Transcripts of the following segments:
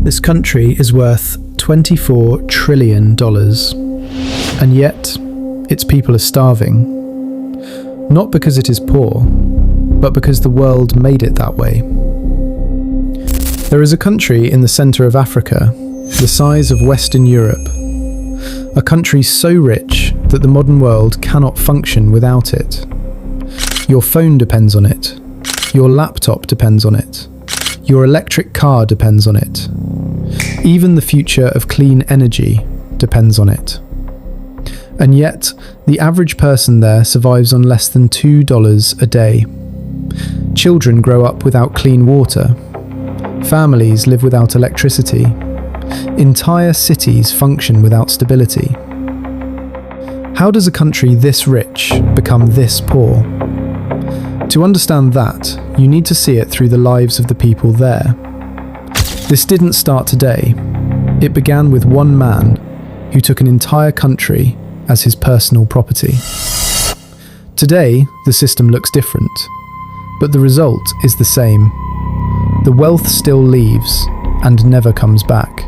This country is worth $24 trillion, and yet its people are starving. Not because it is poor, but because the world made it that way. There is a country in the centre of Africa, the size of Western Europe. A country so rich that the modern world cannot function without it. Your phone depends on it. Your laptop depends on it. Your electric car depends on it. Even the future of clean energy depends on it. And yet, the average person there survives on less than $2 a day. Children grow up without clean water. Families live without electricity. Entire cities function without stability. How does a country this rich become this poor? To understand that, you need to see it through the lives of the people there. This didn't start today. It began with one man who took an entire country as his personal property. Today, the system looks different, but the result is the same. The wealth still leaves and never comes back.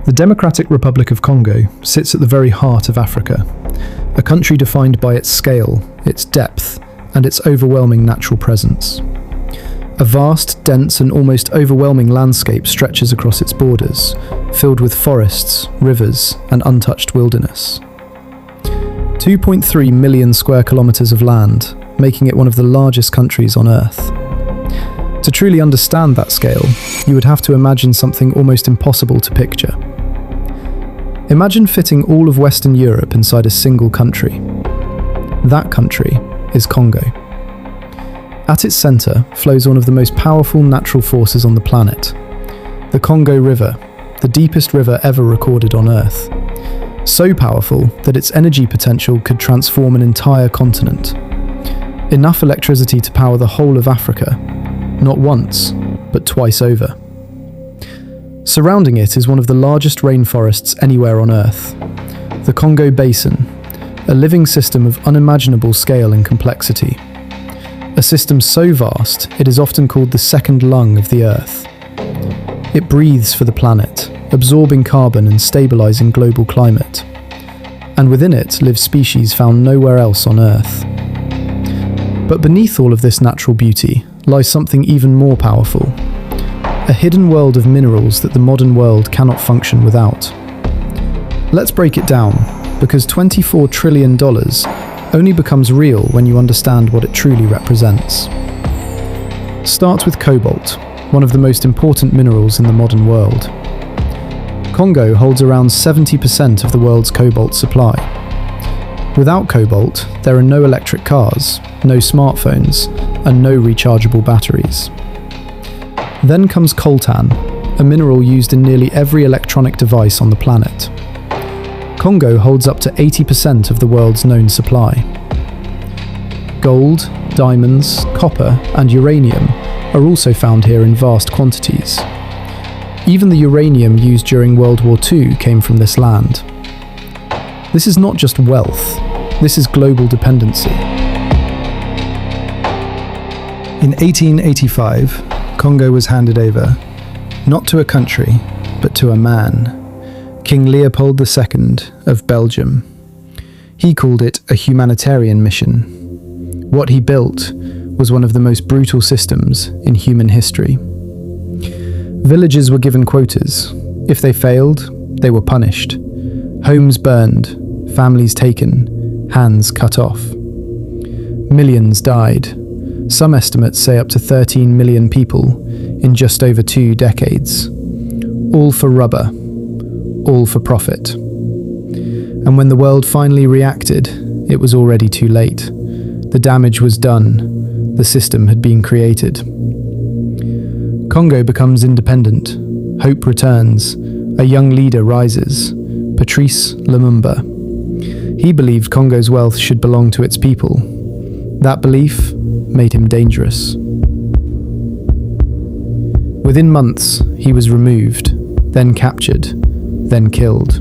The Democratic Republic of Congo sits at the very heart of Africa, a country defined by its scale, its depth, and its overwhelming natural presence. A vast, dense, and almost overwhelming landscape stretches across its borders, filled with forests, rivers, and untouched wilderness. 2.3 million square kilometres of land, making it one of the largest countries on Earth. To truly understand that scale, you would have to imagine something almost impossible to picture. Imagine fitting all of Western Europe inside a single country. That country is Congo. At its centre flows one of the most powerful natural forces on the planet, the Congo River, the deepest river ever recorded on Earth. So powerful that its energy potential could transform an entire continent. Enough electricity to power the whole of Africa, not once, but twice over. Surrounding it is one of the largest rainforests anywhere on Earth, the Congo Basin, a living system of unimaginable scale and complexity. A system so vast, it is often called the second lung of the Earth. It breathes for the planet, absorbing carbon and stabilizing global climate. And within it live species found nowhere else on Earth. But beneath all of this natural beauty lies something even more powerful. A hidden world of minerals that the modern world cannot function without. Let's break it down, because $24 trillion only becomes real when you understand what it truly represents. Start with cobalt, one of the most important minerals in the modern world. Congo holds around 70% of the world's cobalt supply. Without cobalt, there are no electric cars, no smartphones, and no rechargeable batteries. Then comes coltan, a mineral used in nearly every electronic device on the planet. Congo holds up to 80% of the world's known supply. Gold, diamonds, copper, and uranium are also found here in vast quantities. Even the uranium used during World War II came from this land. This is not just wealth, this is global dependency. In 1885, Congo was handed over, not to a country, but to a man, King Leopold II of Belgium. He called it a humanitarian mission. What he built was one of the most brutal systems in human history. Villages were given quotas. If they failed, they were punished. Homes burned, families taken, hands cut off. Millions died. Some estimates say up to 13 million people in just over 2 decades. All for rubber, all for profit. And when the world finally reacted, it was already too late. The damage was done. The system had been created. Congo becomes independent. Hope returns. A young leader rises, Patrice Lumumba. He believed Congo's wealth should belong to its people. That belief made him dangerous. Within months, he was removed, then captured, then killed.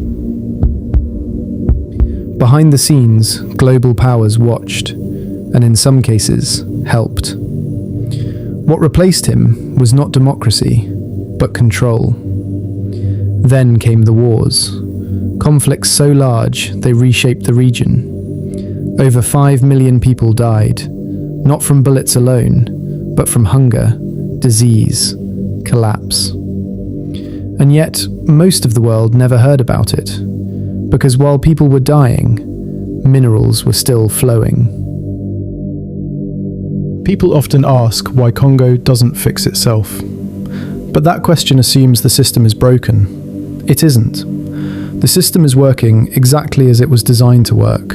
Behind the scenes, global powers watched, and in some cases, helped. What replaced him was not democracy, but control. Then came the wars. Conflicts so large they reshaped the region. Over 5 million people died, not from bullets alone, but from hunger, disease, collapse. And yet, most of the world never heard about it, because while people were dying, minerals were still flowing. People often ask why Congo doesn't fix itself. But that question assumes the system is broken. It isn't. The system is working exactly as it was designed to work.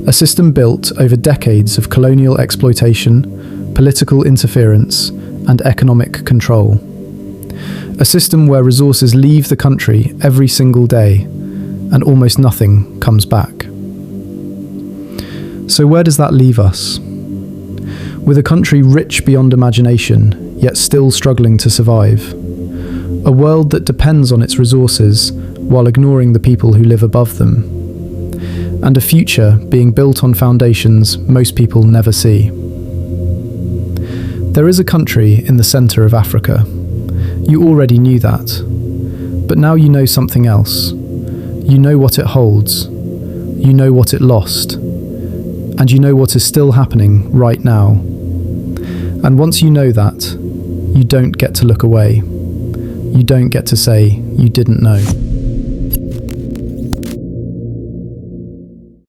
A system built over decades of colonial exploitation, political interference, and economic control. A system where resources leave the country every single day, and almost nothing comes back. So where does that leave us? With a country rich beyond imagination, yet still struggling to survive. A world that depends on its resources while ignoring the people who live above them. And a future being built on foundations most people never see. There is a country in the centre of Africa. You already knew that. But now you know something else. You know what it holds. You know what it lost. And you know what is still happening right now. And once you know that, you don't get to look away. You don't get to say you didn't know.